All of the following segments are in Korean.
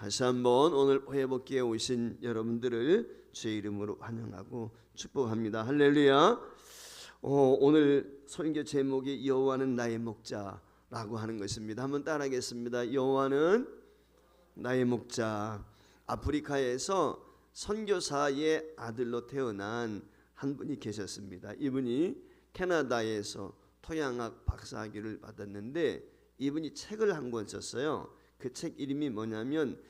다시 한번 오늘 회복기에 오신 여러분들을 주의 이름으로 환영하고 축복합니다. 할렐루야. 오늘 설교 제목이 여호와는 나의 목자라고 하는 것입니다. 한번 따라하겠습니다. 여호와는 나의 목자. 아프리카에서 선교사의 아들로 태어난 한 분이 계셨습니다. 이분이 캐나다에서 토양학 박사학위를 받았는데 이분이 책을 한 권 썼어요. 그 책 이름이 뭐냐면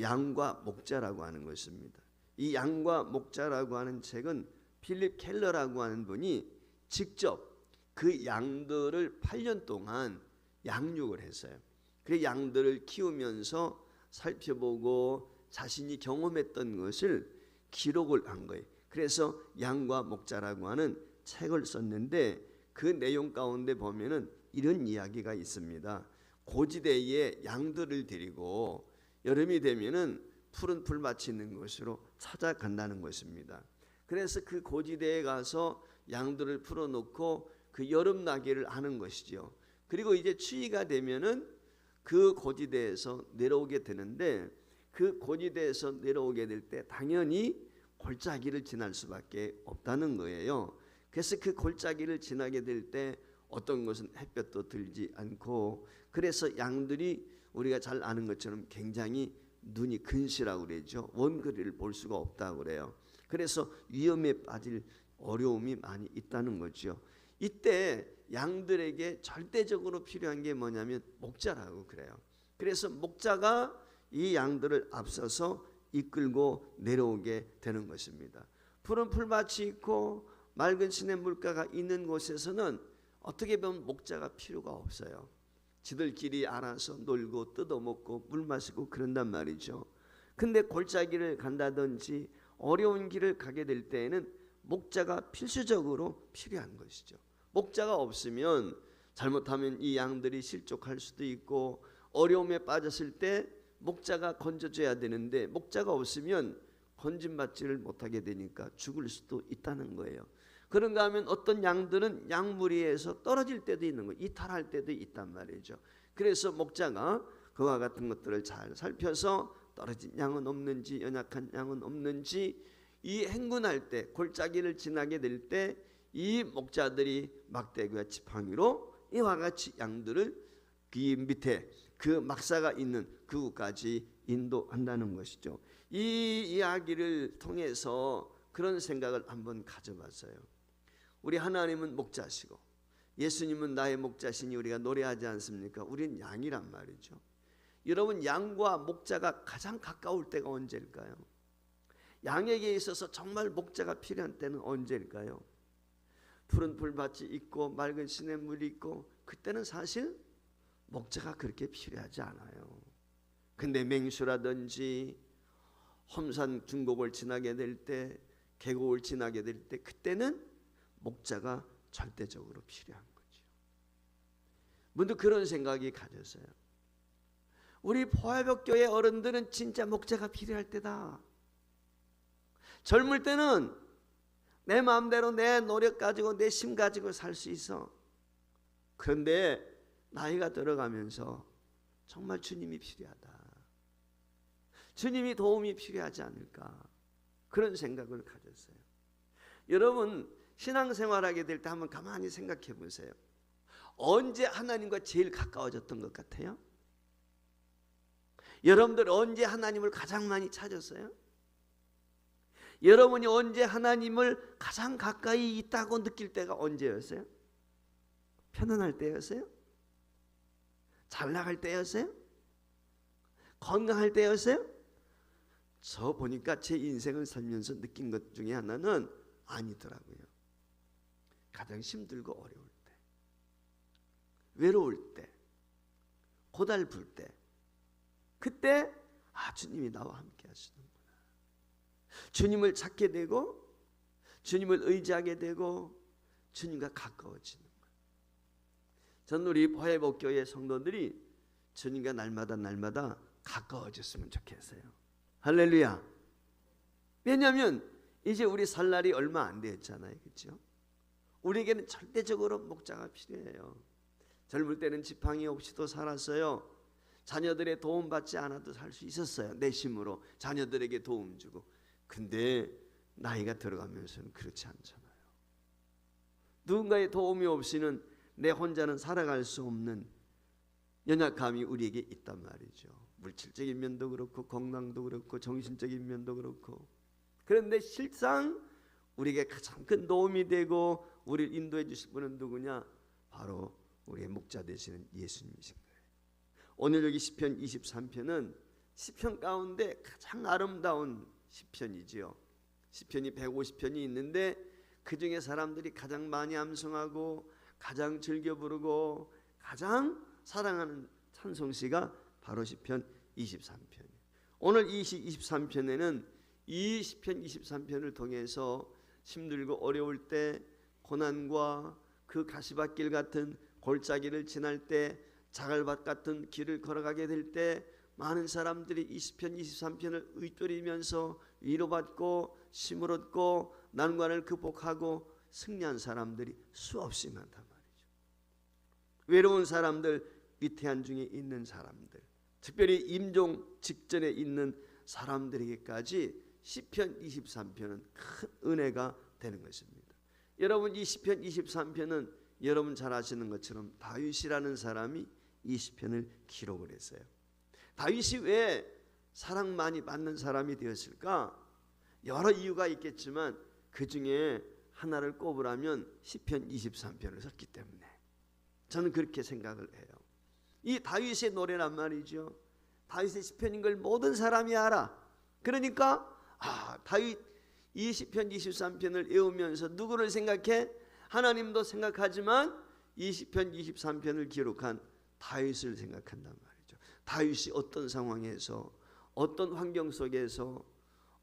양과 목자라고 하는 것입니다. 이 양과 목자라고 하는 책은 필립 켈러라고 하는 분이 직접 그 양들을 8년 동안 양육을 했어요. 그 양들을 키우면서 살펴보고 자신이 경험했던 것을 기록을 한 거예요. 그래서 양과 목자라고 하는 책을 썼는데 그 내용 가운데 보면은 이런 이야기가 있습니다. 고지대에 양들을 데리고 여름이 되면은 푸른 풀밭이 있는 곳으로 찾아간다는 것입니다. 그래서 그 고지대에 가서 양들을 풀어놓고 그 여름 나기를 하는 것이죠. 그리고 이제 추위가 되면은 그 고지대에서 내려오게 되는데 그 고지대에서 내려오게 될 때 당연히 골짜기를 지날 수밖에 없다는 거예요. 그래서 그 골짜기를 지나게 될 때 어떤 것은 햇볕도 들지 않고 그래서 양들이 우리가 잘 아는 것처럼 굉장히 눈이 근시라고 그러죠. 원거리를 볼 수가 없다고 그래요. 그래서 위험에 빠질 어려움이 많이 있다는 거죠. 이때 양들에게 절대적으로 필요한 게 뭐냐면 목자라고 그래요. 그래서 목자가 이 양들을 앞서서 이끌고 내려오게 되는 것입니다. 푸른 풀밭이 있고 맑은 시냇 물가가 있는 곳에서는 어떻게 보면 목자가 필요가 없어요. 지들끼리 알아서 놀고 뜯어먹고 물 마시고 그런단 말이죠. 근데 골짜기를 간다든지 어려운 길을 가게 될 때에는 목자가 필수적으로 필요한 것이죠. 목자가 없으면 잘못하면 이 양들이 실족할 수도 있고 어려움에 빠졌을 때 목자가 건져줘야 되는데 목자가 없으면 건짐받지를 못하게 되니까 죽을 수도 있다는 거예요. 그런가 하면 어떤 양들은 양무리에서 떨어질 때도 있는 거예요. 이탈할 때도 있단 말이죠. 그래서 목자가 그와 같은 것들을 잘 살펴서 떨어진 양은 없는지 연약한 양은 없는지 이 행군할 때 골짜기를 지나게 될 때 이 목자들이 막대기와 지팡이로 이와 같이 양들을 그 밑에 그 막사가 있는 그곳까지 인도한다는 것이죠. 이 이야기를 통해서 그런 생각을 한번 가져봤어요. 우리 하나님은 목자시고 예수님은 나의 목자시니 우리가 노래하지 않습니까? 우리는 양이란 말이죠. 여러분, 양과 목자가 가장 가까울 때가 언제일까요? 양에게 있어서 정말 목자가 필요한 때는 언제일까요? 푸른 풀밭이 있고 맑은 시냇물이 있고 그때는 사실 목자가 그렇게 필요하지 않아요. 근데 맹수라든지 험산 중곡을 지나게 될 때 계곡을 지나게 될 때 그때는 목자가 절대적으로 필요한 거죠. 문득 그런 생각이 가졌어요. 우리 포화벽교회 어른들은 진짜 목자가 필요할 때다. 젊을 때는 내 마음대로 내 노력 가지고 내 힘 가지고 살 수 있어. 그런데 나이가 들어가면서 정말 주님이 필요하다. 주님이 도움이 필요하지 않을까. 그런 생각을 가졌어요. 여러분, 신앙생활하게 될 때 한번 가만히 생각해 보세요. 언제 하나님과 제일 가까워졌던 것 같아요? 여러분들 언제 하나님을 가장 많이 찾았어요? 여러분이 언제 하나님을 가장 가까이 있다고 느낄 때가 언제였어요? 편안할 때였어요? 잘 나갈 때였어요? 건강할 때였어요? 저 보니까 제 인생을 살면서 느낀 것 중에 하나는 아니더라고요. 가장 힘들고 어려울 때, 외로울 때, 고달플 때, 그때 주님이 나와 함께 하시는구나. 주님을 찾게 되고 주님을 의지하게 되고 주님과 가까워지는 거예요. 저는 우리 포회복교회 성도들이 주님과 날마다 가까워졌으면 좋겠어요. 할렐루야. 왜냐하면 이제 우리 살 날이 얼마 안 됐잖아요. 그렇죠? 우리에게는 절대적으로 목자가 필요해요. 젊을 때는 지팡이 없이도 살았어요. 자녀들의 도움 받지 않아도 살 수 있었어요. 내심으로 자녀들에게 도움 주고. 근데 나이가 들어가면서는 그렇지 않잖아요. 누군가의 도움이 없이는 내 혼자는 살아갈 수 없는 연약함이 우리에게 있단 말이죠. 물질적인 면도 그렇고 건강도 그렇고 정신적인 면도 그렇고. 그런데 실상 우리에게 가장 큰 도움이 되고 우리를 인도해 주실 분은 누구냐? 바로 우리의 목자 되시는 예수님이신 거예요. 오늘 여기 시편 23편은 시편 가운데 가장 아름다운 시편이지요. 시편이 150편이 있는데 그 중에 사람들이 가장 많이 암송하고 가장 즐겨 부르고 가장 사랑하는 찬송시가 바로 시편 23편이에요. 오늘 이 23편에는 이 시편 23편을 통해서 힘들고 어려울 때, 고난과 그 가시밭길 같은 골짜기를 지날 때, 자갈밭 같은 길을 걸어가게 될 때 많은 사람들이 이 시편 23편을 읊조리면서 위로받고 힘을 얻고 난관을 극복하고 승리한 사람들이 수없이 많단 말이죠. 외로운 사람들, 위태한 중에 있는 사람들, 특별히 임종 직전에 있는 사람들에게까지 시편 23편은 큰 은혜가 되는 것입니다. 여러분, 이 시편 23편은 여러분 잘 아시는 것처럼 다윗이라는 사람이 이 시편을 기록을 했어요. 다윗이 왜 사랑 많이 받는 사람이 되었을까? 여러 이유가 있겠지만 그 중에 하나를 꼽으라면 시편 23편을 썼기 때문에 저는 그렇게 생각을 해요. 이 다윗의 노래란 말이죠. 다윗의 시편인 걸 모든 사람이 알아. 그러니까 다윗 이 시편 23편을 외우면서 누구를 생각해? 하나님도 생각하지만 이 시편 23편을 기록한 다윗을 생각한단 말이죠. 다윗이 어떤 상황에서, 어떤 환경 속에서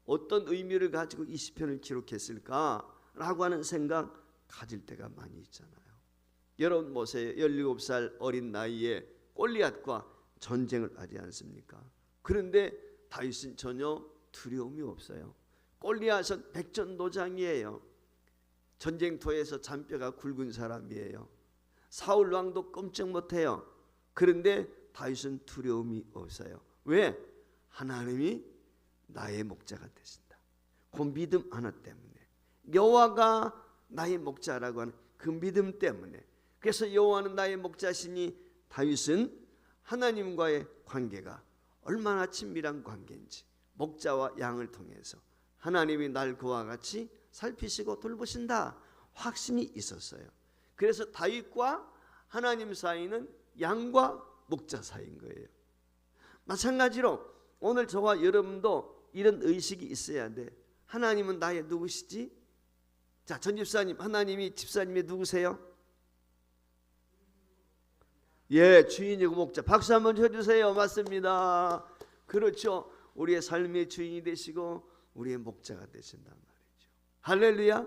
어떤 의미를 가지고 이 시편을 기록했을까라고 하는 생각 가질 때가 많이 있잖아요. 여러분 보세요. 17살 어린 나이에 골리앗과 전쟁을 하지 않습니까? 그런데 다윗은 전혀 두려움이 없어요. 골리앗은 백전노장이에요. 전쟁터에서 잔뼈가 굵은 사람이에요. 사울 왕도 꼼짝 못해요. 그런데 다윗은 두려움이 없어요. 왜? 하나님이 나의 목자가 되신다. 그 믿음 하나 때문에, 여호와가 나의 목자라고 하는 그 믿음 때문에. 그래서 여호와는 나의 목자시니 다윗은 하나님과의 관계가 얼마나 친밀한 관계인지, 목자와 양을 통해서 하나님이 날 그와 같이 살피시고 돌보신다 확신이 있었어요. 그래서 다윗과 하나님 사이는 양과 목자 사이인 거예요. 마찬가지로 오늘 저와 여러분도 이런 의식이 있어야 돼. 하나님은 나의 누구시지? 자, 전 집사님, 하나님이 집사님의 누구세요? 예, 주인이고 목자. 박수 한번 쳐주세요. 맞습니다. 그렇죠. 우리의 삶의 주인이 되시고 우리의 목자가 되신단 말이죠. 할렐루야.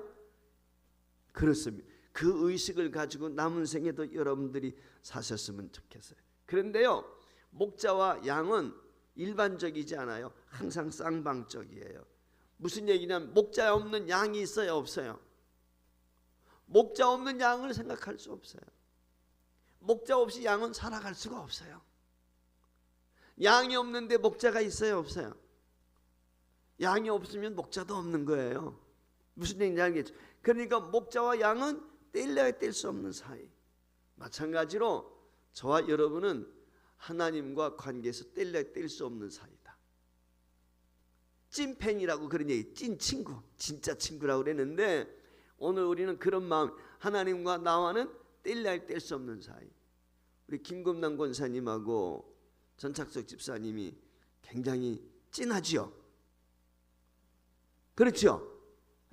그렇습니다. 그 의식을 가지고 남은 생에도 여러분들이 사셨으면 좋겠어요. 그런데요, 목자와 양은 일반적이지 않아요. 항상 쌍방적이에요. 무슨 얘기냐면 목자 없는 양이 있어요, 없어요? 목자 없는 양을 생각할 수 없어요. 목자 없이 양은 살아갈 수가 없어요. 양이 없는데 목자가 있어요, 없어요? 양이 없으면 목자도 없는 거예요. 무슨 얘기인지 알겠죠? 그러니까 목자와 양은 뗄래야 뗄 수 없는 사이. 마찬가지로 저와 여러분은 하나님과 관계에서 뗄래야 뗄 수 없는 사이다. 찐팬이라고 그런 얘기, 찐 친구, 진짜 친구라고 그랬는데 오늘 우리는 그런 마음, 하나님과 나와는 뗄래야 뗄 수 없는 사이. 우리 김금남 권사님하고 전착석 집사님이 굉장히 찐하지요. 그렇죠?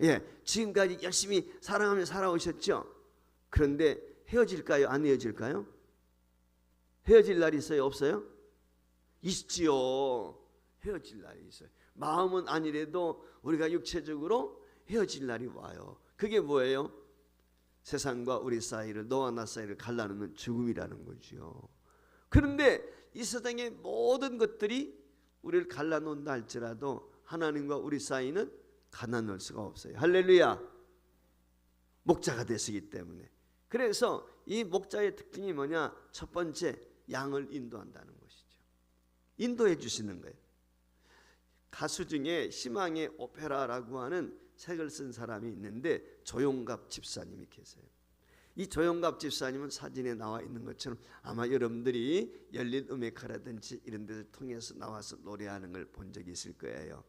예, 지금까지 열심히 사랑하며 살아오셨죠. 그런데 헤어질까요? 안 헤어질까요? 헤어질 날이 있어요? 없어요? 있지요. 헤어질 날이 있어요. 마음은 아니래도 우리가 육체적으로 헤어질 날이 와요. 그게 뭐예요? 세상과 우리 사이를, 너와 나 사이를 갈라놓는 죽음이라는 거죠. 그런데 이 세상의 모든 것들이 우리를 갈라놓는다 할지라도 하나님과 우리 사이는 갈라놓을 수가 없어요. 할렐루야. 목자가 되시기 때문에. 그래서 이 목자의 특징이 뭐냐? 첫 번째, 양을 인도한다는 것이죠. 인도해 주시는 거예요. 가수 중에 희망의 오페라라고 하는 책을 쓴 사람이 있는데 조용갑 집사님이 계세요. 이 조용갑 집사님은 사진에 나와 있는 것처럼 아마 여러분들이 열린 음악회라든지 이런 데를 통해서 나와서 노래하는 걸 본 적이 있을 거예요.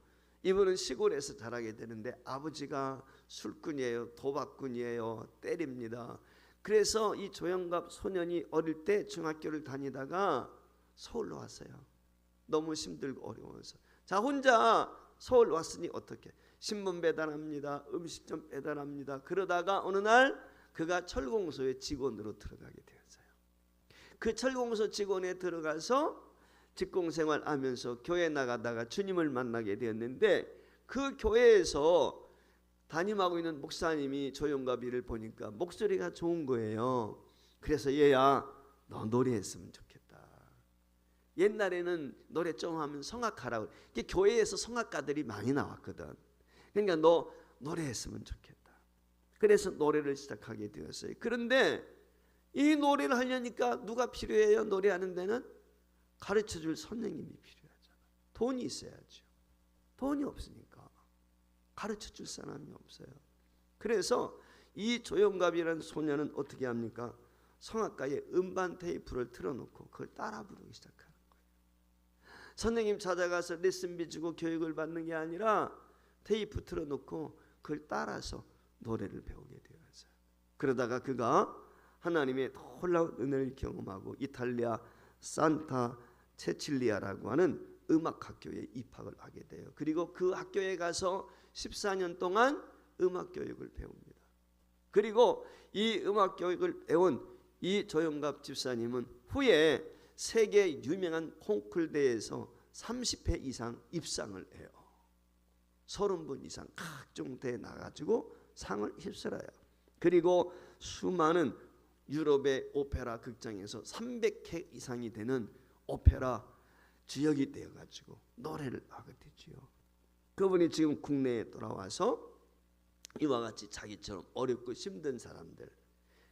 이분은 시골에서 자라게 되는데 아버지가 술꾼이에요, 도박꾼이에요, 때립니다. 그래서 이 조용갑 소년이 어릴 때 중학교를 다니다가 서울로 왔어요. 너무 힘들고 어려워서. 자, 혼자 서울 왔으니 어떻게? 신문 배달합니다. 음식점 배달합니다. 그러다가 어느 날 그가 철공소의 직원으로 들어가게 되었어요. 그 철공소 직원에 들어가서 직공생활 하면서 교회 나가다가 주님을 만나게 되었는데 그 교회에서 담임하고 있는 목사님이 조용갑이를 보니까 목소리가 좋은 거예요. 그래서 얘야, 너 노래했으면 좋겠다. 옛날에는 노래 좀 하면 성악하라고. 교회에서 성악가들이 많이 나왔거든. 그러니까 너 노래했으면 좋겠다. 그래서 노래를 시작하게 되었어요. 그런데 이 노래를 하려니까 누가 필요해요? 노래하는 데는 가르쳐줄 선생님이 필요하잖아. 돈이 있어야죠. 돈이 없으니까 가르쳐줄 사람이 없어요. 그래서 이 조용갑이라는 소녀는 어떻게 합니까? 성악가의 음반 테이프를 틀어놓고 그걸 따라 부르기 시작하는 거예요. 선생님 찾아가서 레슨비 주고 교육을 받는 게 아니라 테이프 틀어놓고 그걸 따라서 노래를 배우게 되었어요. 그러다가 그가 하나님의 놀라운 은혜를 경험하고 이탈리아 산타 체칠리아라고 하는 음악학교에 입학을 하게 돼요. 그리고 그 학교에 가서 14년 동안 음악교육을 배웁니다. 그리고 이 음악교육을 배운 이 조용갑 집사님은 후에 세계 유명한 콩쿨 대회에서 30회 이상 입상을 해요. 30분 이상 각종 대회 나가지고 상을 휩쓸어요. 그리고 수많은 유럽의 오페라 극장에서 300회 이상이 되는 오페라 주역이 되어가지고 노래를 하게 되지요. 그분이 지금 국내에 돌아와서 이와 같이 자기처럼 어렵고 힘든 사람들,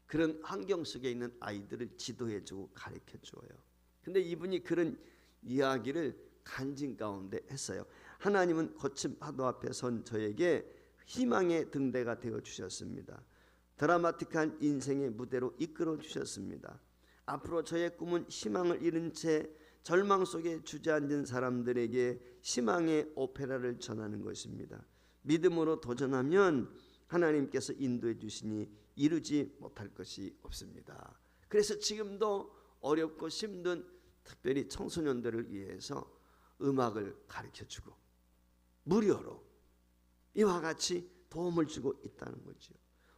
그런 환경 속에 있는 아이들을 지도해주고 가르쳐줘요. 근데 이분이 그런 이야기를 간증 가운데 했어요. 하나님은 거친 파도 앞에 선 저에게 희망의 등대가 되어 주셨습니다. 드라마틱한 인생의 무대로 이끌어 주셨습니다. 앞으로 저의 꿈은 희망을 잃은 채 절망 속에 주저앉은 사람들에게 희망의 오페라를 전하는 것입니다. 믿음으로 도전하면 하나님께서 인도해 주시니 이루지 못할 것이 없습니다. 그래서 지금도 어렵고 힘든 특별히 청소년들을 위해서 음악을 가르쳐주고 무료로 이와 같이 도움을 주고 있다는 거죠.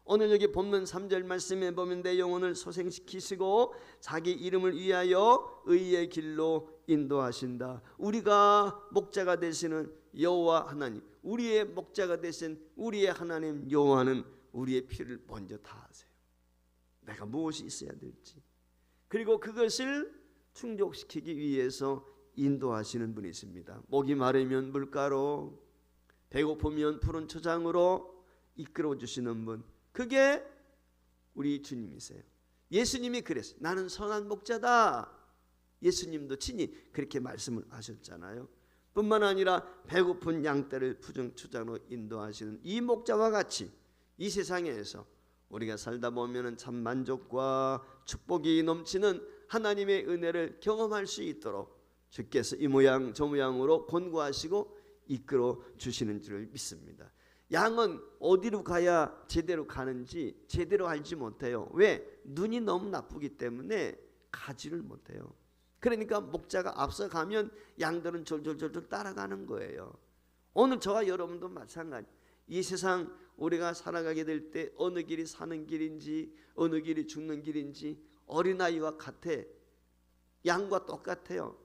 오늘 여기 본문 3절 말씀에 보면 내 영혼을 소생시키시고 자기 이름을 위하여 의의 길로 인도하신다. 우리가 목자가 되시는 여호와 하나님, 우리의 목자가 되신 우리의 하나님 여호와는 우리의 필요를 먼저 다 아세요. 내가 무엇이 있어야 될지, 그리고 그것을 충족시키기 위해서 인도하시는 분이십니다. 목이 마르면 물가로, 배고프면 푸른 초장으로 이끌어 주시는 분, 그게 우리 주님이세요. 예수님이 그랬어요. 나는 선한 목자다. 예수님도 친히 그렇게 말씀을 하셨잖아요. 뿐만 아니라 배고픈 양떼를 푸른 초장으로 인도하시는 이 목자와 같이 이 세상에서 우리가 살다 보면 참 만족과 축복이 넘치는 하나님의 은혜를 경험할 수 있도록 주께서 이 모양 저 모양으로 권고하시고 이끌어 주시는 줄을 믿습니다. 양은 어디로 가야 제대로 가는지 제대로 알지 못해요. 왜? 눈이 너무 나쁘기 때문에 가지를 못해요. 그러니까 목자가 앞서가면 양들은 졸졸졸졸 따라가는 거예요. 오늘 저와 여러분도 마찬가지. 이 세상 우리가 살아가게 될 때 어느 길이 사는 길인지 어느 길이 죽는 길인지 어린아이와 같아. 양과 똑같아요.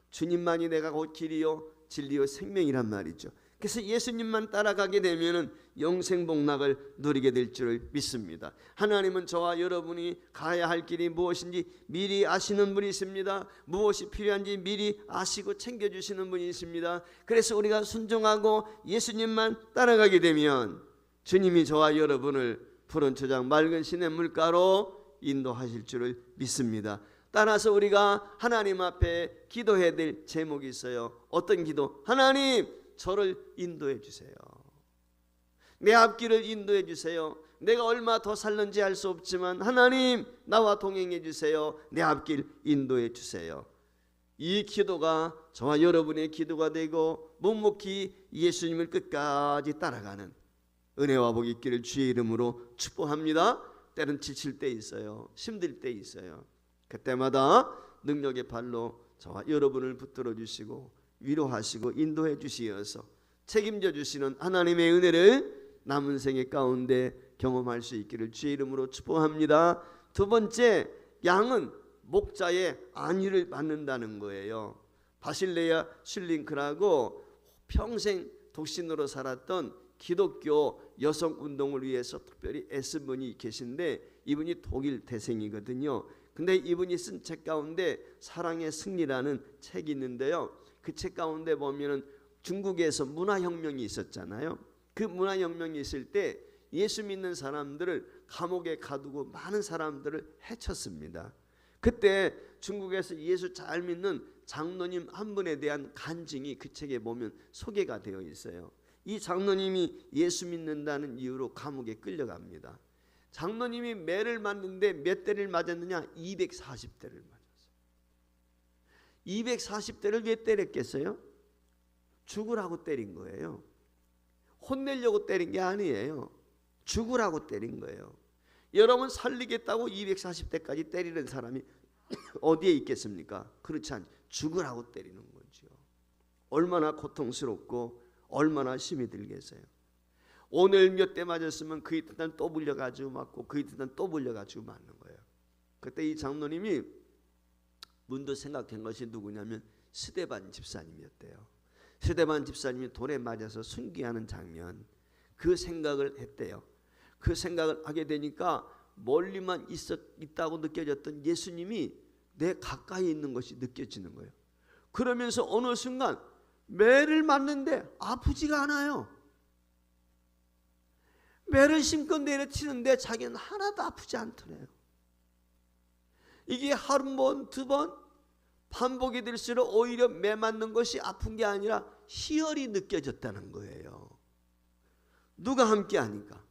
주님만이 내가 곧 길이요 진리요 생명이란 말이죠. 그래서 예수님만 따라가게 되면 영생 복락을 누리게 될 줄을 믿습니다. 하나님은 저와 여러분이 가야 할 길이 무엇인지 미리 아시는 분이십니다. 무엇이 필요한지 미리 아시고 챙겨주시는 분이십니다. 그래서 우리가 순종하고 예수님만 따라가게 되면 주님이 저와 여러분을 푸른 초장 맑은 시냇 물가로 인도하실 줄을 믿습니다. 따라서 우리가 하나님 앞에 기도해야 될 제목이 있어요. 어떤 기도? 하나님, 저를 인도해 주세요. 내 앞길을 인도해 주세요. 내가 얼마 더 살는지 알 수 없지만 하나님, 나와 동행해 주세요. 내 앞길 인도해 주세요. 이 기도가 저와 여러분의 기도가 되고 묵묵히 예수님을 끝까지 따라가는 은혜와 복이 있기를 주의 이름으로 축복합니다. 때는 지칠 때 있어요. 힘들 때 있어요. 그때마다 능력의 발로 저와 여러분을 붙들어 주시고 위로하시고 인도해 주시어서 책임져 주시는 하나님의 은혜를 남은 생애 가운데 경험할 수 있기를 주의 이름으로 축복합니다. 두 번째, 양은 목자의 안위를 받는다는 거예요. 바실레아 슐링크라고 평생 독신으로 살았던 기독교 여성 운동을 위해서 특별히 애쓴 분이 계신데 이분이 독일 태생이거든요. 근데 이분이 쓴 책 가운데 사랑의 승리라는 책이 있는데요. 그 책 가운데 보면은 중국에서 문화혁명이 있었잖아요. 그 문화혁명이 있을 때 예수 믿는 사람들을 감옥에 가두고 많은 사람들을 해쳤습니다. 그때 중국에서 예수 잘 믿는 장로님 한 분에 대한 간증이 그 책에 보면 소개가 되어 있어요. 이 장로님이 예수 믿는다는 이유로 감옥에 끌려갑니다. 장로님이 매를 맞는데 몇 대를 맞았느냐? 240대를 맞았어요. 240대를 왜 때렸겠어요? 죽으라고 때린 거예요. 혼내려고 때린 게 아니에요. 죽으라고 때린 거예요. 여러분, 살리겠다고 240대까지 때리는 사람이 어디에 있겠습니까? 그렇지 않죠. 죽으라고 때리는 거죠. 얼마나 고통스럽고 얼마나 힘이 들겠어요. 오늘 몇 대 맞았으면 그 이튿날 또 불려가지고 맞고 그 이튿날 또 불려가지고 맞는 거예요. 그때 이 장로님이 문득 생각한 것이 누구냐면 스데반 집사님이었대요. 스데반 집사님이 돌에 맞아서 순교하는 장면, 그 생각을 했대요. 그 생각을 하게 되니까 멀리만 있다고 느껴졌던 예수님이 내 가까이 있는 것이 느껴지는 거예요. 그러면서 어느 순간 매를 맞는데 아프지가 않아요. 매를 심고 내려치는데 자기는 하나도 아프지 않더래요. 이게 한 번, 두 번 반복이 될수록 오히려 매 맞는 것이 아픈 게 아니라 희열이 느껴졌다는 거예요. 누가 함께 하니까?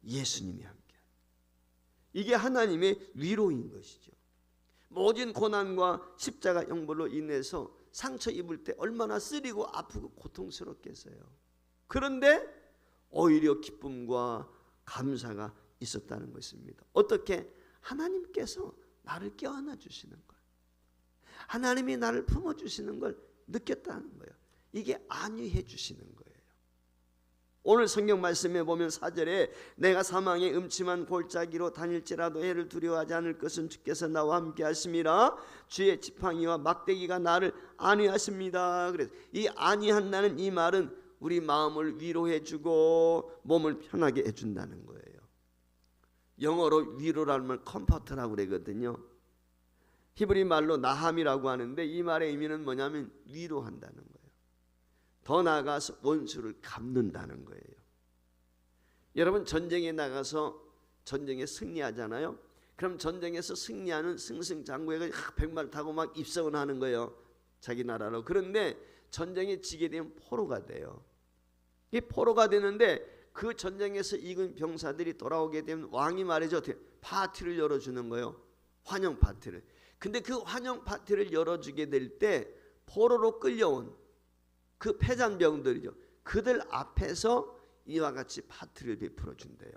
예수님이 함께. 이게 하나님의 위로인 것이죠. 모진 고난과 십자가 형벌로 인해서 상처 입을 때 얼마나 쓰리고 아프고 고통스럽겠어요. 그런데 오히려 기쁨과 감사가 있었다는 것입니다. 어떻게? 하나님께서 나를 껴안아 주시는 것, 하나님이 나를 품어주시는 걸 느꼈다는 거예요. 이게 안위해 주시는 거예요. 오늘 성경 말씀에 보면 4절에 내가 사망의 음침한 골짜기로 다닐지라도 해를 두려워하지 않을 것은 주께서 나와 함께 하심이라. 주의 지팡이와 막대기가 나를 안위하십니다. 그래서 이 안위한다는 이 말은 우리 마음을 위로해 주고 몸을 편하게 해준다는 거예요. 영어로 위로라는 말 컴포트라고 그러거든요. 히브리 말로 나함이라고 하는데 이 말의 의미는 뭐냐면 위로한다는 거예요. 더 나아가서 원수를 갚는다는 거예요. 여러분, 전쟁에 나가서 전쟁에 승리하잖아요. 그럼 전쟁에서 승리하는 승승장구해가 100마리 타고 막 입성을 하는 거예요. 자기 나라로. 그런데 전쟁에 지게 되면 포로가 돼요. 이 포로가 되는데 그 전쟁에서 이긴 병사들이 돌아오게 되면 왕이 말이죠. 파티를 열어주는 거예요. 환영 파티를. 근데 그 환영 파티를 열어주게 될 때 포로로 끌려온 그 패잔병들이죠. 그들 앞에서 이와 같이 파티를 베풀어 준대요.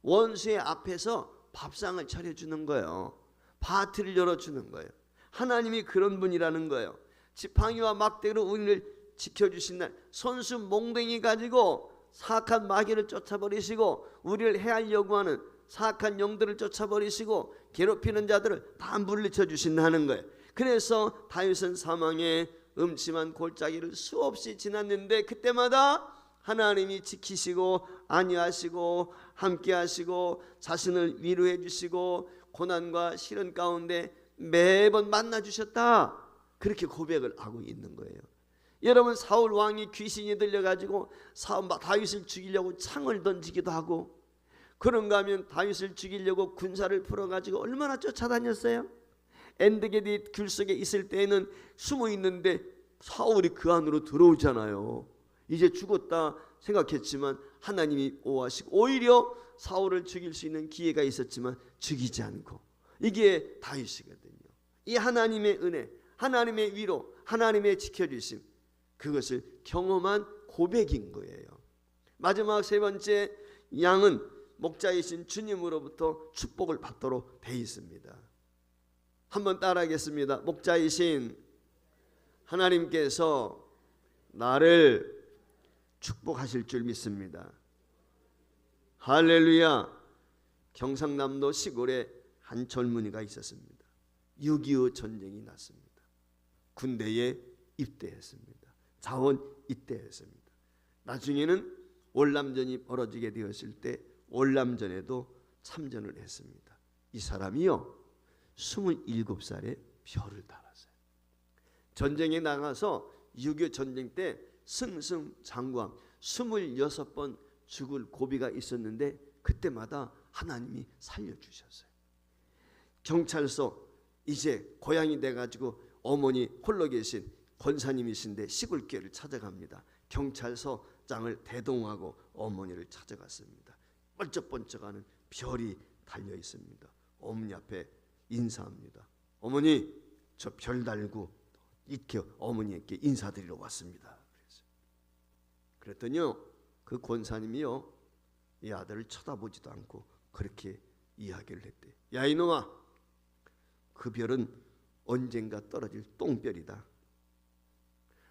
원수의 앞에서 밥상을 차려주는 거예요. 파티를 열어주는 거예요. 하나님이 그런 분이라는 거예요. 지팡이와 막대기로 우리를 지켜주신 날, 손수 몽둥이 가지고 사악한 마귀를 쫓아버리시고 우리를 해하려고 하는 사악한 영들을 쫓아버리시고 괴롭히는 자들을 다 물리쳐 주신다는 거예요. 그래서 다윗은 사망의 음침한 골짜기를 수없이 지났는데 그때마다 하나님이 지키시고 안위하시고 함께하시고 자신을 위로해 주시고 고난과 시련 가운데 매번 만나 주셨다. 그렇게 고백을 하고 있는 거예요. 여러분, 사울 왕이 귀신이 들려가지고 다윗을 죽이려고 창을 던지기도 하고, 그런가 하면 다윗을 죽이려고 군사를 풀어가지고 얼마나 쫓아다녔어요. 엔드게디 굴 속에 있을 때에는 숨어 있는데 사울이 그 안으로 들어오잖아요. 이제 죽었다 생각했지만 하나님이 오하시고 오히려 사울을 죽일 수 있는 기회가 있었지만 죽이지 않고, 이게 다윗이거든요. 이 하나님의 은혜, 하나님의 위로, 하나님의 지켜주심, 그것을 경험한 고백인 거예요. 마지막 세 번째, 양은 목자이신 주님으로부터 축복을 받도록 돼 있습니다. 한번 따라하겠습니다. 목자이신 하나님께서 나를 축복하실 줄 믿습니다. 할렐루야. 경상남도 시골에 한 젊은이가 있었습니다. 6.25 전쟁이 났습니다. 군대에 입대했습니다. 자원 입대했습니다. 나중에는 월남전이 벌어지게 되었을 때 월남전에도 참전을 했습니다. 이 사람이요 27살에 별을 달았어요. 전쟁에 나가서 6.25 전쟁 때 승승장구함 26번 죽을 고비가 있었는데 그때마다 하나님이 살려주셨어요. 경찰서 이제 고향이 돼가지고 어머니 홀로 계신 권사님이신데 시골교회를 찾아갑니다. 경찰서장을 대동하고 어머니를 찾아갔습니다. 번쩍번쩍하는 별이 달려 있습니다. 어머니 앞에 인사합니다. 어머니, 저 별 달고 이렇게 어머니께 인사드리러 왔습니다. 그랬더니요 그 권사님이요 이 아들을 쳐다보지도 않고 그렇게 이야기를 했대. 야 이놈아, 그 별은 언젠가 떨어질 똥별이다.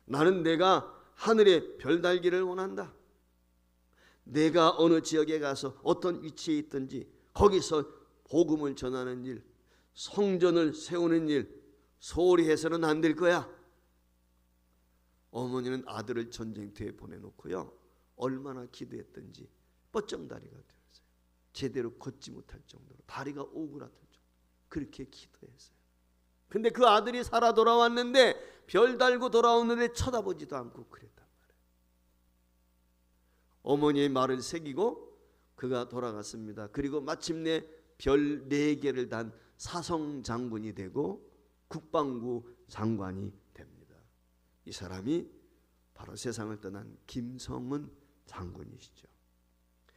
나는 내가 하늘에 별 달기를 원한다. 내가 어느 지역에 가서 어떤 위치에 있든지 거기서 복음을 전하는 일, 성전을 세우는 일 소홀히 해서는 안 될 거야. 어머니는 아들을 전쟁터에 보내놓고요 얼마나 기도했던지 뻗정다리가 되었어요. 제대로 걷지 못할 정도로 다리가 오그라들 정도로 그렇게 기도했어요. 근데 그 아들이 살아 돌아왔는데 별 달고 돌아오는데 쳐다보지도 않고 그랬단 말이에요. 어머니의 말을 새기고 그가 돌아갔습니다. 그리고 마침내 별 4개를 단 사성 장군이 되고 국방부 장관이 됩니다. 이 사람이 바로 세상을 떠난 김성은 장군이시죠.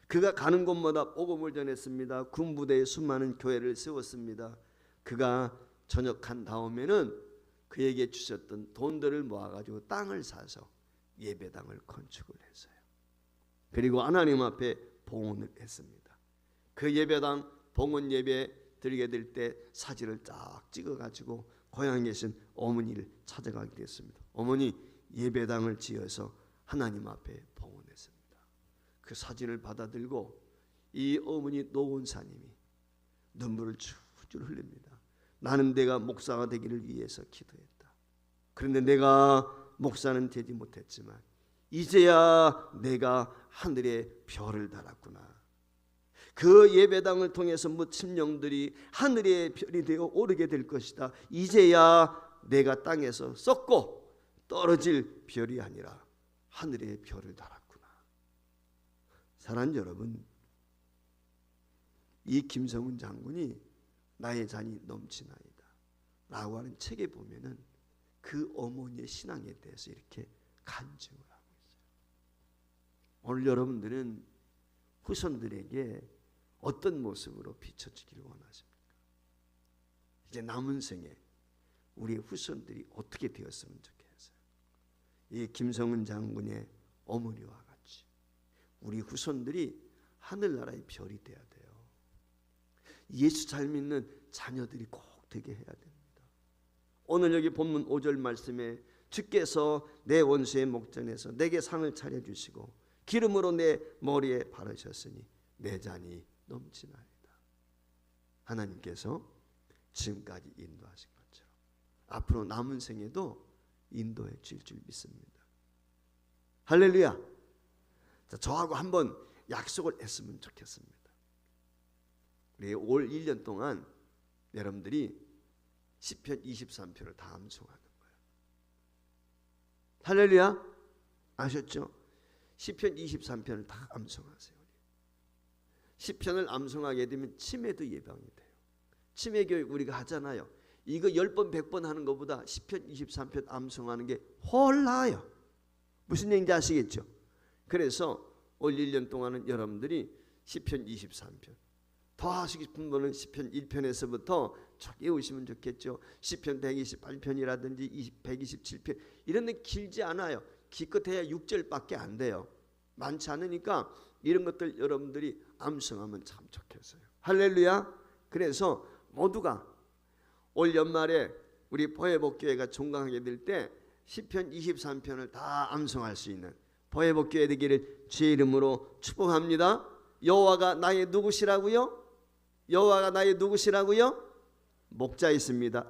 그가 가는 곳마다 복음을 전했습니다. 군부대에 수많은 교회를 세웠습니다. 그가 전역한 다음에는 그에게 주셨던 돈들을 모아가지고 땅을 사서 예배당을 건축을 했어요. 그리고 하나님 앞에 봉헌을 했습니다. 그 예배당 봉헌 예배 드리게 될 때 사진을 쫙 찍어가지고 고향에 계신 어머니를 찾아가게 됐습니다. 어머니, 예배당을 지어서 하나님 앞에 봉헌했습니다. 그 사진을 받아들고 이 어머니 노원사님이 눈물을 줄줄 흘립니다. 나는 내가 목사가 되기를 위해서 기도했다. 그런데 내가 목사는 되지 못했지만 이제야 내가 하늘에 별을 달았구나. 그 예배당을 통해서 묻힌 영들이 하늘의 별이 되어 오르게 될 것이다. 이제야 내가 땅에서 썩고 떨어질 별이 아니라 하늘의 별을 달았구나. 사랑하는 여러분, 이 김성훈 장군이 나의 잔이 넘치나이다 라고 하는 책에 보면은 그 어머니의 신앙에 대해서 이렇게 간증을 하고 있어요. 오늘 여러분들은 후손들에게 어떤 모습으로 비춰지기를 원하십니까? 이제 남은 생에 우리 후손들이 어떻게 되었으면 좋겠어요? 이 김성은 장군의 어머니와 같이 우리 후손들이 하늘나라의 별이 되어야 돼요. 예수 잘 믿는 자녀들이 꼭 되게 해야 됩니다. 오늘 여기 본문 5절 말씀에 주께서 내 원수의 목전에서 내게 상을 차려주시고 기름으로 내 머리에 바르셨으니 내 잔이 넘치나이다. 하나님께서 지금까지 인도하신 것처럼 앞으로 남은 생에도 인도해 줄 믿습니다. 할렐루야. 자, 저하고 한번 약속을 했으면 좋겠습니다. 우리 올 1년 동안 여러분들이 시편 23편을 다 암송하는 거예요. 할렐루야. 아셨죠? 시편 23편을 다 암송하세요. 시편을 암송하게 되면 치매도 예방이 돼요. 치매 교육 우리가 하잖아요. 이거 10번 100번 하는 것보다 시편 23편 암송하는 게 훨 나아요. 무슨 얘기인지 아시겠죠? 그래서 올 1년 동안은 여러분들이 시편 23편 더 하시고 싶은 분은 시편 1편에서부터 쭉 외우시면 좋겠죠. 시편 128편이라든지 127편 이런 데 길지 않아요. 기껏해야 6절밖에 안 돼요. 많지 않으니까 이런 것들 여러분들이 암송하면 참 좋겠어요. 할렐루야. 그래서 모두가 올 연말에 우리 보혜복교회가 종강하게 될 때 시편 23편을 다 암송할 수 있는 보혜복교회 되기를 주의 이름으로 축복합니다. 여호와가 나의 누구시라고요? 여호와가 나의 누구시라고요? 목자 있습니다.